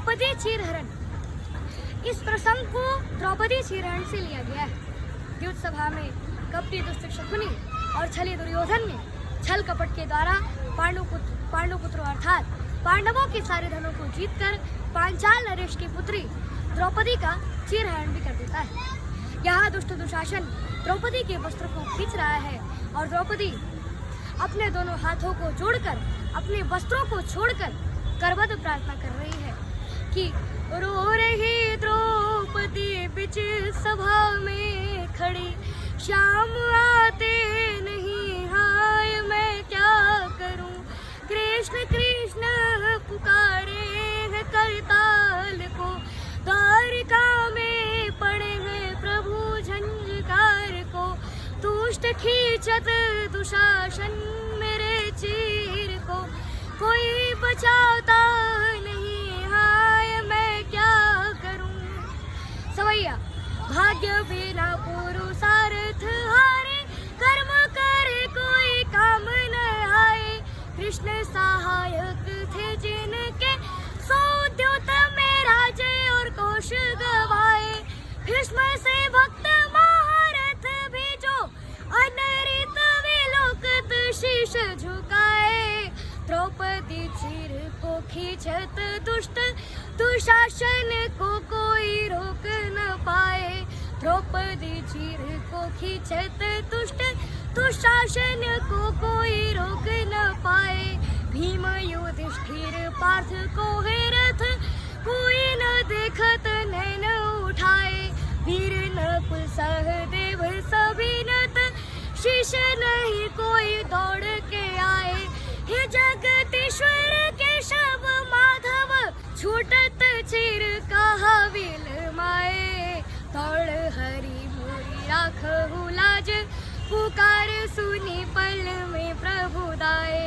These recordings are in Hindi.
द्रौपदी चीरहरण। इस प्रसंग को द्रौपदी चीरहरण से लिया गया है। युद्ध सभा में कपटी दुष्ट शकुनी और छली दुर्योधन ने छल कपट के द्वारा पांडुपुत्रों अर्थात पांडवों के सारे धनों को जीतकर पांचाल नरेश की पुत्री द्रौपदी का चीरहरण भी कर देता है। यहाँ दुष्ट दुशासन द्रौपदी के वस्त्र को खींच रहा है और द्रौपदी अपने दोनों हाथों को जोड़कर अपने वस्त्रों को छोड़कर करबद्ध प्रार्थना कर रही है कि रो रही द्रौपदी बिच सभा में खड़ी, श्याम आते नहीं, हाय मैं क्या करूं। कृष्ण कृष्ण पुकारे हैं करताल को, द्वारिका में पड़े हैं प्रभु झंझकार को। दुष्ट खींचत दुशासन मेरे चीर को, कोई बचाता नहीं, हाय मैं क्या करूं। सवैया भाग्य बिना पुरुषार्थ हारे, कर्म करे कोई काम न आए। कृष्ण सहायक थे जिनके, सौ द्योत में राज्य और कोश गवाए। भीष्म से भक्त महारथ भी जो, अनरित विलोकत शीश झुकाए। द्रौपदी चीर को खींचत दुष्ट दुशासन को कोई रोक न पाए। द्रौपदी चीर को खींचत दुष्ट दुशासन को कोई रोक न पाए। भीम युधिष्ठिर पार्थ को है रथ, कोई न देखत नैन उठाए। वीर नकुल सहदेव सभी नत, शीश नहीं कोई दौड़ के आए। हे जगदीश्वर केशव माधव, छूटत चीर कहा विलमाए। दौड़ हरि मोरी राखहु लाज, पुकार सुनी पल में प्रभु दाए।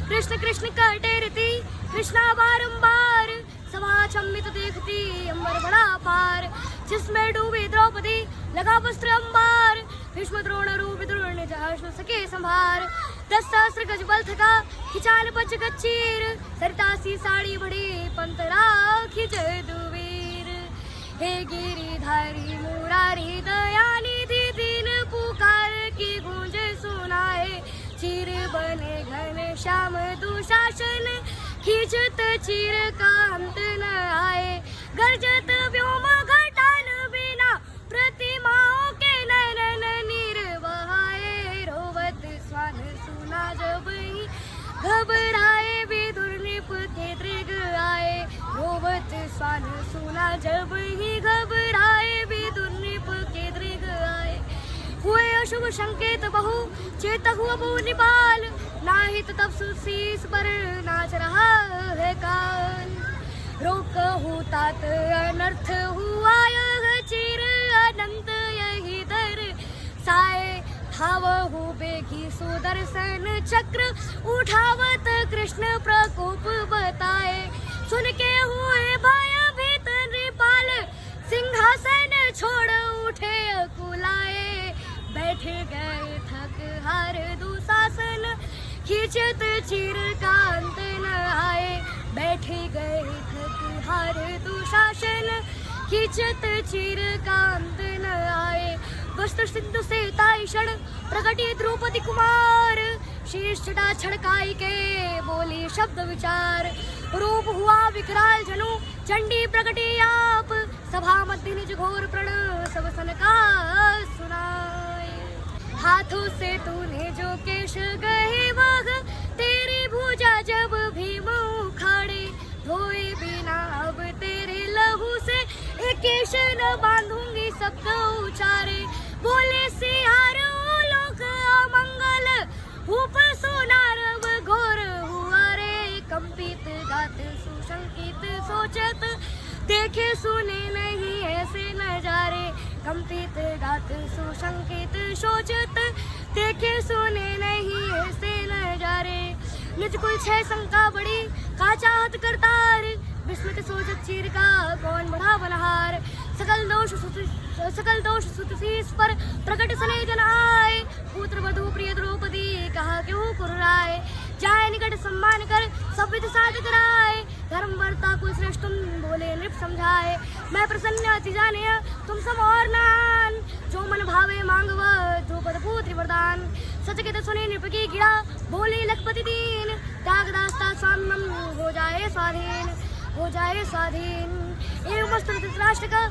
कृष्ण कृष्ण करते रति कृष्णा बारंबार, सभा चम्मित देखती अंबर बड़ा पार। जिसमें डूबी द्रौपदी लगा वस्त्र अंबार, भीष्म द्रोण रूप द्रोण जहाज न सके संभार। 10 सहस्त्र गज बल थका खिचान पच गच्चीर, सरिता सी साड़ी बड़ी पंतरा खिंच दुवीर। हे गिरिधारी मुरारी दयानिधि, दीन पुकार की गूंज सुनाए। चीर बने घन श्याम दुशासन, खींचत चीर का अंत न आए। गर्जत व्योम घटान बिना, प्रतिमाओं के नयन निर्वहाए। रोवत स्वान सुना जब ही, घबराए विदुर नृप के दृग आए। रोवत स्वान सुना जब ही, घबराए विदुर नृप के दृग आए। हुए अशुभ संकेत बहु, चेतहु अबू निपाल। नाहित तब शीस पर नाच रहा है काल। रोकहु तात अनर्थ हुआ यह चीर, अनंत यही दर साए। धावहु बेगी सुदर्शन चक्र, उठावत कृष्ण प्रकोप बताए। सुन के हुए भयभीत नृपाल, सिंहासन छोड़ उठे अकुलाए। बैठ गए थक हार दुशासन, खींचत चीर का अंत न आए। बैठ गए थक हार दुशासन, खींचत चीर का अंत न आए। वस्त्र सिंधु से ताई क्षण, प्रकटी द्रौपदी कुमार। शीर्ष छटा छड़काई के बोली शब्द विचार। रूप हुआ विकराल जनु, चंडी प्रकटी आप। सभा मध्य निज घोर प्रण, सब सन का सुनाए। हाथों से तूने जो केश गए वह, तेरी भुजा जब भीम उखाड़े। धोए बिना अब तेरे लहू से, एक केश न बांधूंगी शब्द उचारे। बोले सियार लोक अमंगल, ऊपर सोनार घोर हुआ रे। कंपित गात सुशंकित सोचत, देखे सुने नहीं ऐसे नजारे। कंपित गात सुशंकित सोचत, देखे सुने नहीं ऐसे नजारे। निज कुल छह शंका बड़ी, का चाहत करतार। विस्मित सोचत चीर का कौन बढ़ा बलहार। सकल दोष सुत शीस पर, प्रकट सने जन आए। पुत्र वधु प्रिय द्रौपदी, कहा क्यों कुर्राए। जाए निकट सम्मान कर, सब विध साध कराए। धर्म वर्ता कुल श्रेष्ठ तुम बोले नृप समझाए। मैं प्रसन्न अति जाने तुम सम और नान, जो मन भावे मांगव द्रुपद पुत्र वरदान। सचकित सुने नृप की गिरा बोले लखपति दीन, त्याग दास्ता स्वामी हो जाए स्वाधीन, हो जाए स्वाधीन। एवं वस्त्र धृतराष्ट्र का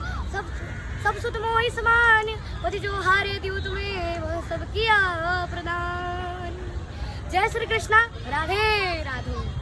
सब सुत मोहि समान, पति जो हारे दियो तुम्हें वह सब किया प्रदान। जय श्री कृष्णा, राधे राधे।